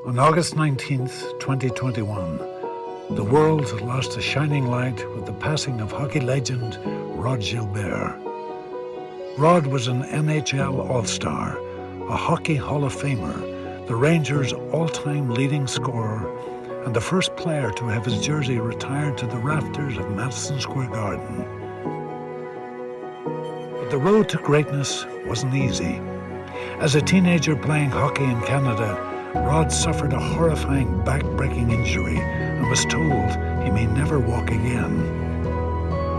On August 19th, 2021, the world lost a shining light with the passing of hockey legend Rod Gilbert. Rod was an NHL All-Star, a Hockey Hall of Famer, the Rangers' all-time leading scorer, and the first player to have his jersey retired to the rafters of Madison Square Garden. But the road to greatness wasn't easy. As a teenager playing hockey in Canada, Rod suffered a horrifying back-breaking injury and was told he may never walk again.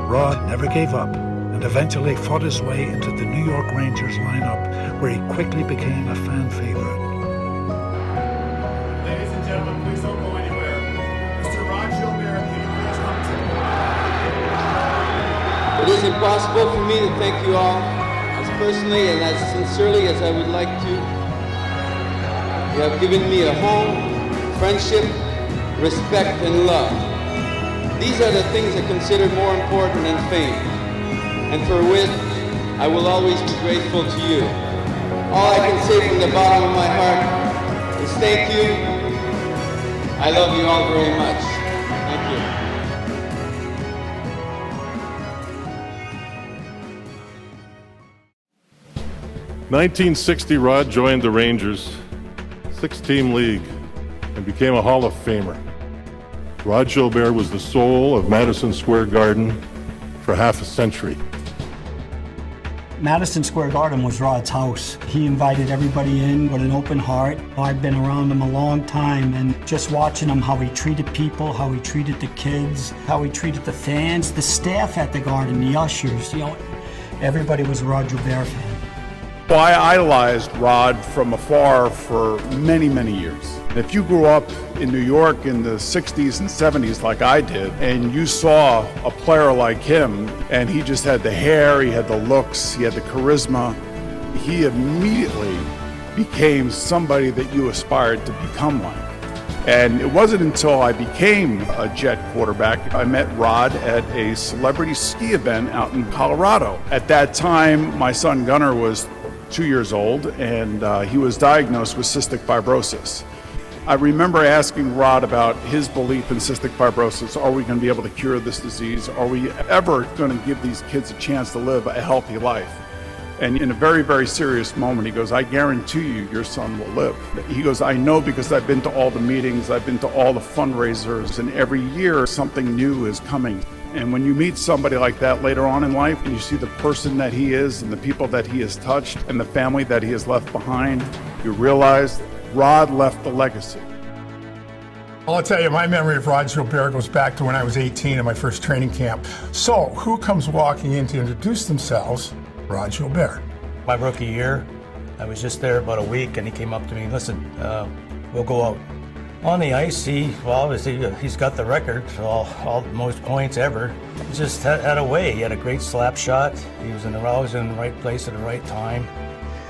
Rod never gave up and eventually fought his way into the New York Rangers lineup, where he quickly became a fan favorite. Ladies and gentlemen, please don't go anywhere. Mr. Rod Gilbert, can you please come to? It is impossible for me to thank you all as personally and as sincerely as I would like to. You have given me a home, friendship, respect, and love. These are the things I consider more important than fame, and for which I will always be grateful to you. All I can say from the bottom of my heart is thank you. I love you all very much. Thank you. 1960, Rod joined the Rangers, six-team league, and became a Hall of Famer. Rod Gilbert was the soul of Madison Square Garden for half a century. Madison Square Garden was Rod's house. He invited everybody in with an open heart. I've been around him a long time, and just watching him, how he treated people, how he treated the kids, how he treated the fans, the staff at the Garden, the ushers, everybody was a Rod Gilbert fan. Well, I idolized Rod from afar for many, many years. If you grew up in New York in the 60s and 70s like I did, and you saw a player like him, and he just had the hair, he had the looks, he had the charisma, he immediately became somebody that you aspired to become like. And it wasn't until I became a Jet quarterback, I met Rod at a celebrity ski event out in Colorado. At that time, my son Gunnar was 2 years old, and he was diagnosed with cystic fibrosis. I remember asking Rod about his belief in cystic fibrosis. Are we going to be able to cure this disease? Are we ever going to give these kids a chance to live a healthy life? And in a very, very serious moment, he goes, I guarantee you your son will live. He goes, I know because I've been to all the meetings, I've been to all the fundraisers, and every year something new is coming. And when you meet somebody like that later on in life, and you see the person that he is and the people that he has touched and the family that he has left behind, you realize Rod left a legacy. Well, I'll tell you, my memory of Rod Gilbert goes back to when I was 18 in my first training camp. So, who comes walking in to introduce themselves? Rod Gilbert. My rookie year, I was just there about a week, and he came up to me, listen, we'll go out. On the ice, obviously he's got the record for all the most points ever. He just had a way. He had a great slap shot. He was always in the right place at the right time.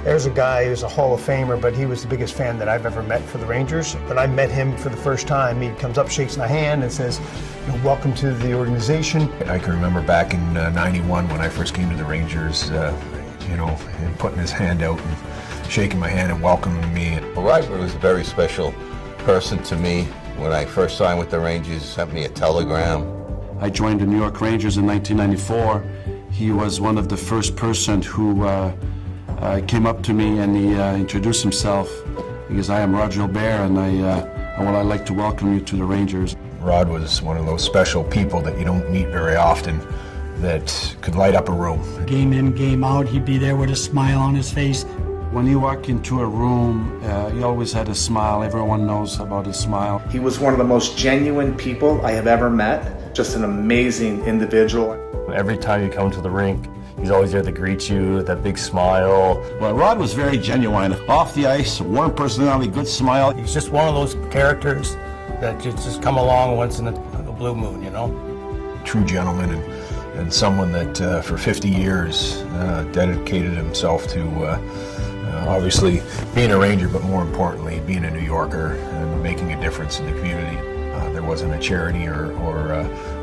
There's a guy who's a Hall of Famer, but he was the biggest fan that I've ever met for the Rangers. When I met him for the first time, he comes up, shakes my hand, and says, welcome to the organization. I can remember back in '91 when I first came to the Rangers, and putting his hand out and shaking my hand and welcoming me. Well, Rod was a very special person to me. When I first signed with the Rangers, he sent me a telegram. I joined the New York Rangers in 1994. He was one of the first person who came up to me, and he introduced himself. He goes, I am Rod Gilbert, and I'd like to welcome you to the Rangers. Rod was one of those special people that you don't meet very often that could light up a room. Game in, game out, he'd be there with a smile on his face. When you walk into a room, he always had a smile. Everyone knows about his smile. He was one of the most genuine people I have ever met. Just an amazing individual. Every time you come to the rink, he's always there to greet you with that big smile. Well, Rod was very genuine. Off the ice, warm personality, good smile. He's just one of those characters that just come along once in a blue moon, True gentleman and someone that for 50 years dedicated himself to obviously being a Ranger, but more importantly, being a New Yorker and making a difference in the community. There wasn't a charity or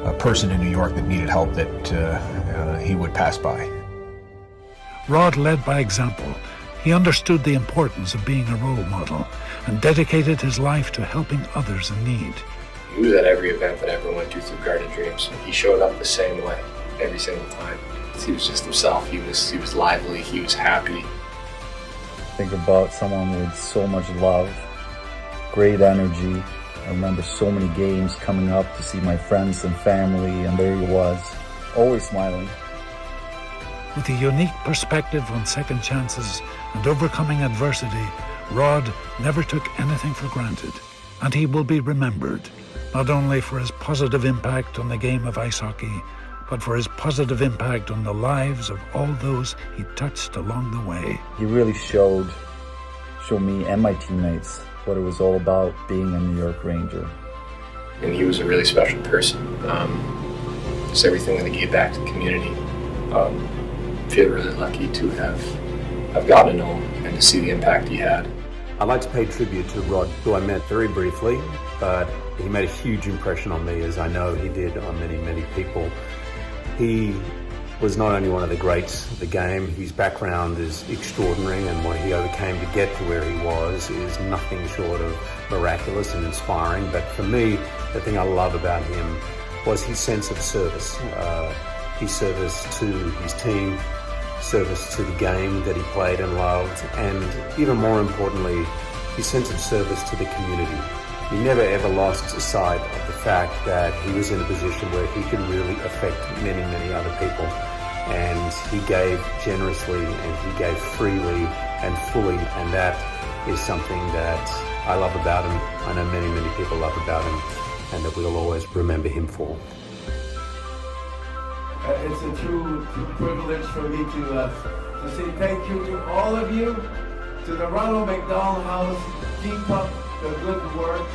a person in New York that needed help that he would pass by. Rod led by example, He understood the importance of being a role model and dedicated his life to helping others in need. He was at every event that I ever went to through Garden Dreams. He showed up the same way every single time. He was just himself. He was lively. He was happy. Think about someone with so much love, great energy. I remember so many games coming up to see my friends and family, and there he was, always smiling. With a unique perspective on second chances and overcoming adversity, Rod never took anything for granted, and he will be remembered, not only for his positive impact on the game of ice hockey, but for his positive impact on the lives of all those he touched along the way. He really showed me and my teammates what it was all about being a New York Ranger. And he was a really special person. Just everything that he gave back to the community. I feel really lucky to have gotten to know him and to see the impact he had. I'd like to pay tribute to Rod, who I met very briefly, but he made a huge impression on me, as I know he did on many, many people. He was not only one of the greats of the game, his background is extraordinary, and what he overcame to get to where he was is nothing short of miraculous and inspiring. But for me, the thing I love about him was his sense of service. His service to his team, service to the game that he played and loved, and even more importantly, his sense of service to the community. He never ever lost sight of the fact that he was in a position where he could really affect many, many other people. And he gave generously, and he gave freely and fully, and that is something that I love about him. I know many, many people love about him, and that we'll always remember him for. It's a true privilege for me to say thank you to all of you, to the Ronald McDonald House. Keep up the good work.